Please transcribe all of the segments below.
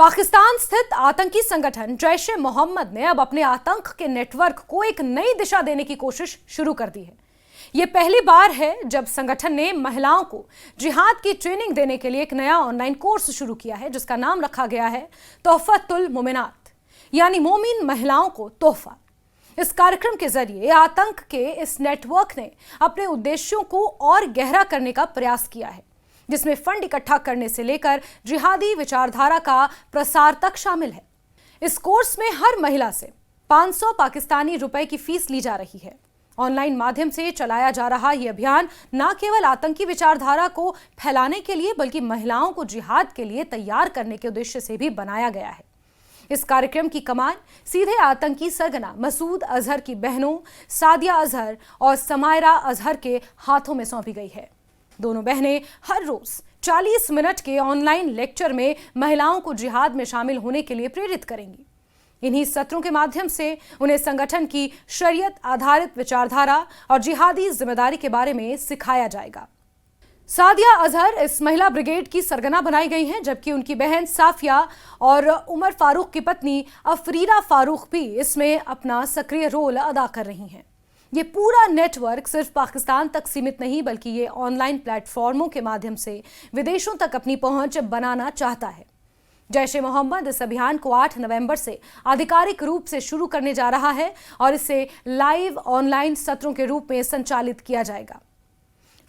पाकिस्तान स्थित आतंकी संगठन जैश ए मोहम्मद ने अब अपने आतंक के नेटवर्क को एक नई दिशा देने की कोशिश शुरू कर दी है। यह पहली बार है जब संगठन ने महिलाओं को जिहाद की ट्रेनिंग देने के लिए एक नया ऑनलाइन कोर्स शुरू किया है, जिसका नाम रखा गया है तोहफतुल मोमिनात, यानी मोमिन महिलाओं को तोहफा। इस कार्यक्रम के जरिए आतंक के इस नेटवर्क ने अपने उद्देश्यों को और गहरा करने का प्रयास किया है, जिसमें फंड इकट्ठा करने से लेकर जिहादी विचारधारा का प्रसार तक शामिल है। इस कोर्स में हर महिला से 500 पाकिस्तानी रुपए की फीस ली जा रही है। ऑनलाइन माध्यम से चलाया जा रहा यह अभियान न केवल आतंकी विचारधारा को फैलाने के लिए बल्कि महिलाओं को जिहाद के लिए तैयार करने के उद्देश्य से भी बनाया गया है। इस कार्यक्रम की कमान सीधे आतंकी सरगना मसूद अजहर की बहनों सादिया अजहर और समायरा अजहर के हाथों में सौंपी गई है। दोनों बहनें हर रोज 40 मिनट के ऑनलाइन लेक्चर में महिलाओं को जिहाद में शामिल होने के लिए प्रेरित करेंगी। इन्हीं सत्रों के माध्यम से उन्हें संगठन की शरीयत आधारित विचारधारा और जिहादी जिम्मेदारी के बारे में सिखाया जाएगा। सादिया अजहर इस महिला ब्रिगेड की सरगना बनाई गई हैं, जबकि उनकी बहन साफिया और उमर फारूक की पत्नी अफरीरा फारूक भी इसमें अपना सक्रिय रोल अदा कर रही हैं। ये पूरा नेटवर्क सिर्फ पाकिस्तान तक सीमित नहीं, बल्कि ये ऑनलाइन प्लेटफॉर्मों के माध्यम से विदेशों तक अपनी पहुंच बनाना चाहता है। जैश ए मोहम्मद इस अभियान को 8 नवंबर से आधिकारिक रूप से शुरू करने जा रहा है और इसे लाइव ऑनलाइन सत्रों के रूप में संचालित किया जाएगा।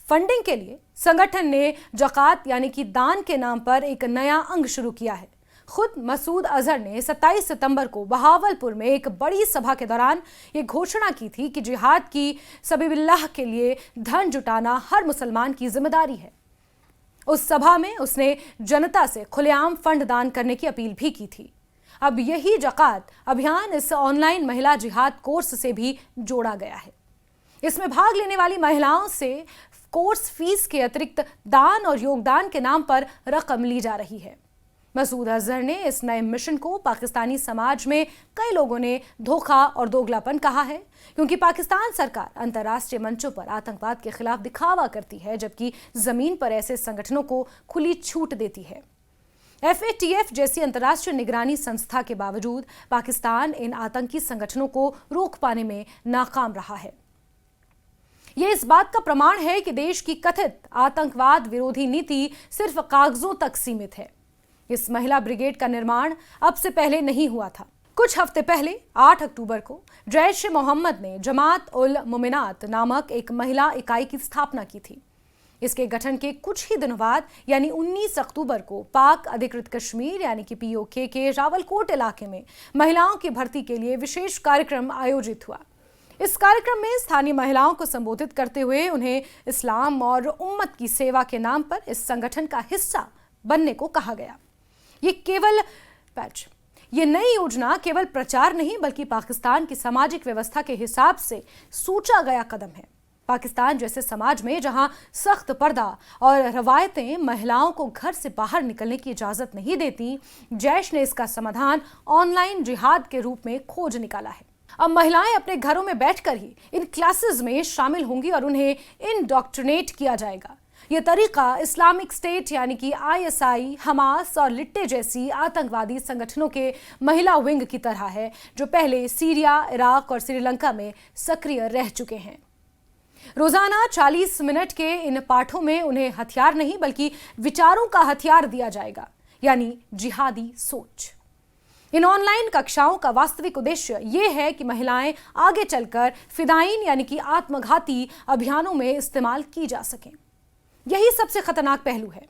फंडिंग के लिए संगठन ने ज़कात यानी कि दान के नाम पर एक नया अंग शुरू किया है। खुद मसूद अजहर ने 27 सितंबर को बहावलपुर में एक बड़ी सभा के दौरान ये घोषणा की थी कि जिहाद की सबीलिल्लाह के लिए धन जुटाना हर मुसलमान की जिम्मेदारी है। उस सभा में उसने जनता से खुलेआम फंड दान करने की अपील भी की थी। अब यही ज़कात अभियान इस ऑनलाइन महिला जिहाद कोर्स से भी जोड़ा गया है। इसमें भाग लेने वाली महिलाओं से कोर्स फीस के अतिरिक्त दान और योगदान के नाम पर रकम ली जा रही है। मसूद अजहर ने इस नए मिशन को पाकिस्तानी समाज में कई लोगों ने धोखा और दोगलापन कहा है, क्योंकि पाकिस्तान सरकार अंतर्राष्ट्रीय मंचों पर आतंकवाद के खिलाफ दिखावा करती है, जबकि जमीन पर ऐसे संगठनों को खुली छूट देती है। FATF जैसी अंतर्राष्ट्रीय निगरानी संस्था के बावजूद पाकिस्तान इन आतंकी संगठनों को रोक पाने में नाकाम रहा है। यह इस बात का प्रमाण है कि देश की कथित आतंकवाद विरोधी नीति सिर्फ कागजों तक सीमित है। इस महिला ब्रिगेड का निर्माण अब से पहले नहीं हुआ था। कुछ हफ्ते पहले 8 अक्टूबर को जैश ए मोहम्मद ने जमात उल मोमिनात नामक एक महिला इकाई की स्थापना की थी। इसके गठन के कुछ ही दिनों बाद यानी 19 अक्टूबर को पाक अधिकृत कश्मीर यानी कि POK के रावलकोट इलाके में महिलाओं की भर्ती के लिए विशेष कार्यक्रम आयोजित हुआ। इस कार्यक्रम में स्थानीय महिलाओं को संबोधित करते हुए उन्हें इस्लाम और उम्मत की सेवा के नाम पर इस संगठन का हिस्सा बनने को कहा गया। ये नई योजना केवल प्रचार नहीं बल्कि पाकिस्तान की सामाजिक व्यवस्था के हिसाब से सोचा गया कदम है। पाकिस्तान जैसे समाज में जहां सख्त पर्दा और रवायतें महिलाओं को घर से बाहर निकलने की इजाजत नहीं देती, जैश ने इसका समाधान ऑनलाइन जिहाद के रूप में खोज निकाला है। अब महिलाएं अपने घरों में बैठकर ही इन क्लासेस में शामिल होंगी और उन्हें इंडोक्ट्रिनेट किया जाएगा। यह तरीका इस्लामिक स्टेट यानी कि ISI, हमास और लिट्टे जैसी आतंकवादी संगठनों के महिला विंग की तरह है, जो पहले सीरिया, इराक और श्रीलंका में सक्रिय रह चुके हैं। रोजाना 40 मिनट के इन पाठों में उन्हें हथियार नहीं बल्कि विचारों का हथियार दिया जाएगा, यानी जिहादी सोच। इन ऑनलाइन कक्षाओं का वास्तविक उद्देश्य यह है कि महिलाएं आगे चलकर फिदाइन यानी कि आत्मघाती अभियानों में इस्तेमाल की जा सकें। यही सबसे खतरनाक पहलू है।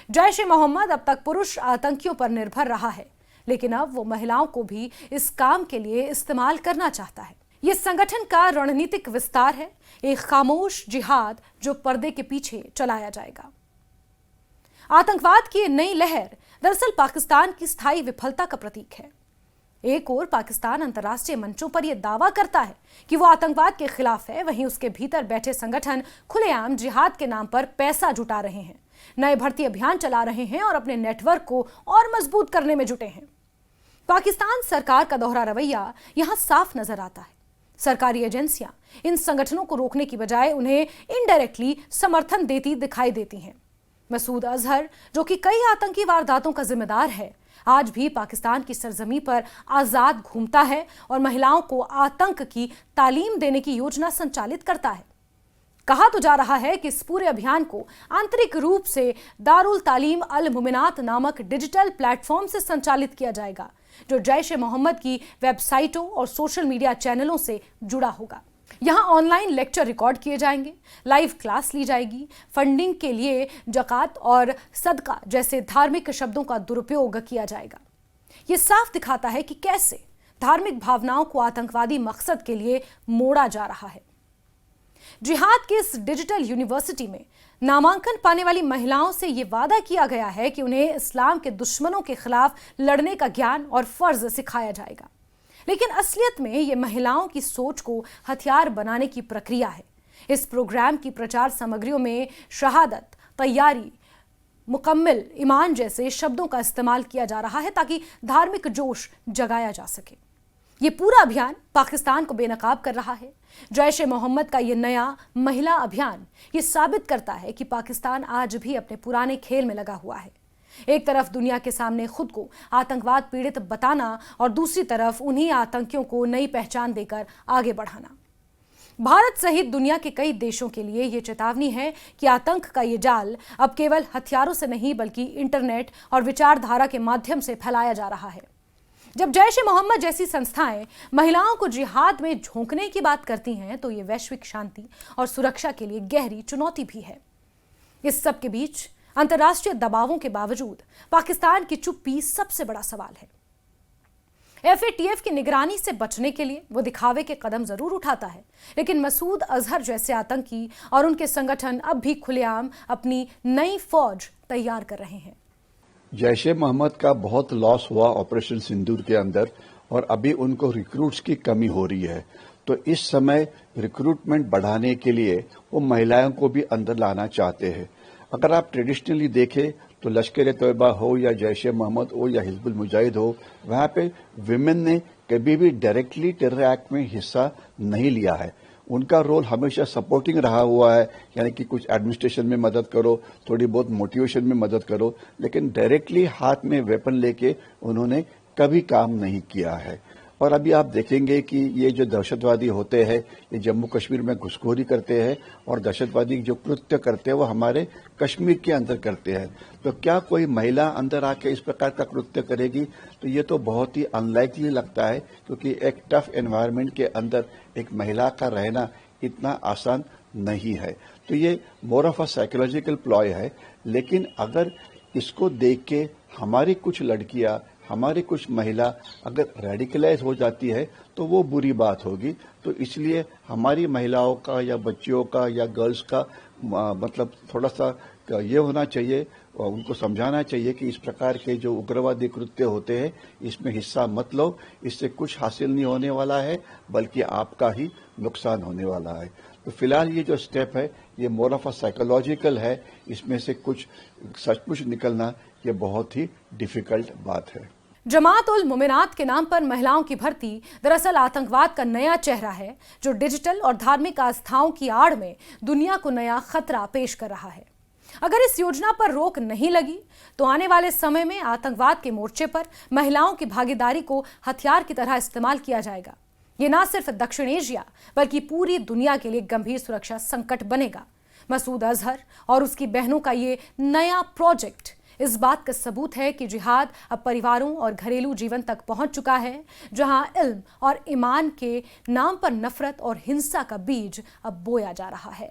जैश ए मोहम्मद अब तक पुरुष आतंकियों पर निर्भर रहा है, लेकिन अब वो महिलाओं को भी इस काम के लिए इस्तेमाल करना चाहता है। यह संगठन का रणनीतिक विस्तार है, एक खामोश जिहाद जो पर्दे के पीछे चलाया जाएगा। आतंकवाद की नई लहर दरअसल पाकिस्तान की स्थायी विफलता का प्रतीक है। एक ओर पाकिस्तान अंतर्राष्ट्रीय मंचों पर यह दावा करता है कि वो आतंकवाद के खिलाफ है, वहीं उसके भीतर बैठे संगठन खुलेआम जिहाद के नाम पर पैसा जुटा रहे हैं, नए भर्ती अभियान चला रहे हैं और अपने नेटवर्क को और मजबूत करने में जुटे हैं। पाकिस्तान सरकार का दोहरा रवैया यहां साफ नजर आता है। सरकारी एजेंसियां इन संगठनों को रोकने की बजाय उन्हें इनडायरेक्टली समर्थन देती दिखाई देती हैं। मसूद अजहर, जो कि कई आतंकी वारदातों का जिम्मेदार है, आज भी पाकिस्तान की सरजमी पर आजाद घूमता है और महिलाओं को आतंक की तालीम देने की योजना संचालित करता है। कहा तो जा रहा है कि इस पूरे अभियान को आंतरिक रूप से दारुल तालीम अल मुमिनात नामक डिजिटल प्लेटफॉर्म से संचालित किया जाएगा, जो जैश ए मोहम्मद की वेबसाइटों और सोशल मीडिया चैनलों से जुड़ा होगा। यहां ऑनलाइन लेक्चर रिकॉर्ड किए जाएंगे, लाइव क्लास ली जाएगी, फंडिंग के लिए ज़कात और सदका जैसे धार्मिक शब्दों का दुरुपयोग किया जाएगा। ये साफ दिखाता है कि कैसे धार्मिक भावनाओं को आतंकवादी मकसद के लिए मोड़ा जा रहा है। जिहाद की इस डिजिटल यूनिवर्सिटी में नामांकन पाने वाली महिलाओं से यह वादा किया गया है कि उन्हें इस्लाम के दुश्मनों के खिलाफ लड़ने का ज्ञान और फर्ज सिखाया जाएगा। लेकिन असलियत में यह महिलाओं की सोच को हथियार बनाने की प्रक्रिया है। इस प्रोग्राम की प्रचार सामग्रियों में शहादत, तैयारी, मुकम्मिल ईमान जैसे शब्दों का इस्तेमाल किया जा रहा है ताकि धार्मिक जोश जगाया जा सके। ये पूरा अभियान पाकिस्तान को बेनकाब कर रहा है। जैश ए मोहम्मद का ये नया महिला अभियान ये साबित करता है कि पाकिस्तान आज भी अपने पुराने खेल में लगा हुआ है। एक तरफ दुनिया के सामने खुद को आतंकवाद पीड़ित बताना और दूसरी तरफ उन्हीं आतंकियों को नई पहचान देकर आगे बढ़ाना। भारत सहित दुनिया के कई देशों के लिए ये चेतावनी है कि आतंक का ये जाल अब केवल हथियारों से नहीं बल्कि इंटरनेट और विचारधारा के माध्यम से फैलाया जा रहा है। जब जैश ए मोहम्मद जैसी संस्थाएं महिलाओं को जिहाद में झोंकने की बात करती हैं तो ये वैश्विक शांति और सुरक्षा के लिए गहरी चुनौती भी है। इस सब के बीच अंतर्राष्ट्रीय दबावों के बावजूद पाकिस्तान की चुप्पी सबसे बड़ा सवाल है। एफएटीएफ की निगरानी से बचने के लिए वो दिखावे के कदम जरूर उठाता है, लेकिन मसूद अजहर जैसे आतंकी और उनके संगठन अब भी खुलेआम अपनी नई फौज तैयार कर रहे हैं। जैश ए मोहम्मद का बहुत लॉस हुआ ऑपरेशन सिंदूर के अंदर और अभी उनको रिक्रूट्स की कमी हो रही है। तो इस समय रिक्रूटमेंट बढ़ाने के लिए वो महिलाओं को भी अंदर लाना चाहते हैं। अगर आप ट्रेडिशनली देखें तो लश्कर तैयबा हो या जैश ए मोहम्मद हो या हिजबुल मुजाहिद हो, वहां पे विमेन ने कभी भी डायरेक्टली टेरर एक्ट में हिस्सा नहीं लिया है। उनका रोल हमेशा सपोर्टिंग रहा हुआ है, यानी कि कुछ एडमिनिस्ट्रेशन में मदद करो, थोड़ी बहुत मोटिवेशन में मदद करो, लेकिन डायरेक्टली हाथ में वेपन लेके उन्होंने कभी काम नहीं किया है। और अभी आप देखेंगे कि ये जो दहशतवादी होते हैं ये जम्मू कश्मीर में घुसखोरी करते हैं और दहशतवादी जो कृत्य करते हैं वो हमारे कश्मीर के अंदर करते हैं। तो क्या कोई महिला अंदर आके इस प्रकार का कृत्य करेगी? तो ये तो बहुत ही अनलाइकली लगता है, क्योंकि एक टफ एनवायरनमेंट के अंदर एक महिला का रहना इतना आसान नहीं है। तो ये more of a psychological ploy है। लेकिन अगर इसको देख के हमारी कुछ लड़कियां, हमारी कुछ महिला अगर रेडिकलाइज हो जाती है तो वो बुरी बात होगी। तो इसलिए हमारी महिलाओं का या बच्चियों का या गर्ल्स का मतलब थोड़ा सा ये होना चाहिए, उनको समझाना चाहिए कि इस प्रकार के जो उग्रवादी कृत्य होते हैं इसमें हिस्सा मत लो, इससे कुछ हासिल नहीं होने वाला है बल्कि आपका ही नुकसान होने वाला है। तो फिलहाल ये जो स्टेप है ये मोर ऑफ अ साइकोलॉजिकल है, इसमें से कुछ सचमुच निकलना ये बहुत ही डिफिकल्ट बात है। जमात उल मोमिनात के नाम पर महिलाओं की भर्ती दरअसल आतंकवाद का नया चेहरा है, जो डिजिटल और धार्मिक आस्थाओं की आड़ में दुनिया को नया खतरा पेश कर रहा है। अगर इस योजना पर रोक नहीं लगी तो आने वाले समय में आतंकवाद के मोर्चे पर महिलाओं की भागीदारी को हथियार की तरह इस्तेमाल किया जाएगा। ये न सिर्फ दक्षिण एशिया बल्कि पूरी दुनिया के लिए गंभीर सुरक्षा संकट बनेगा। मसूद अजहर और उसकी बहनों का ये नया प्रोजेक्ट इस बात का सबूत है कि जिहाद अब परिवारों और घरेलू जीवन तक पहुंच चुका है, जहां इल्म और ईमान के नाम पर नफरत और हिंसा का बीज अब बोया जा रहा है।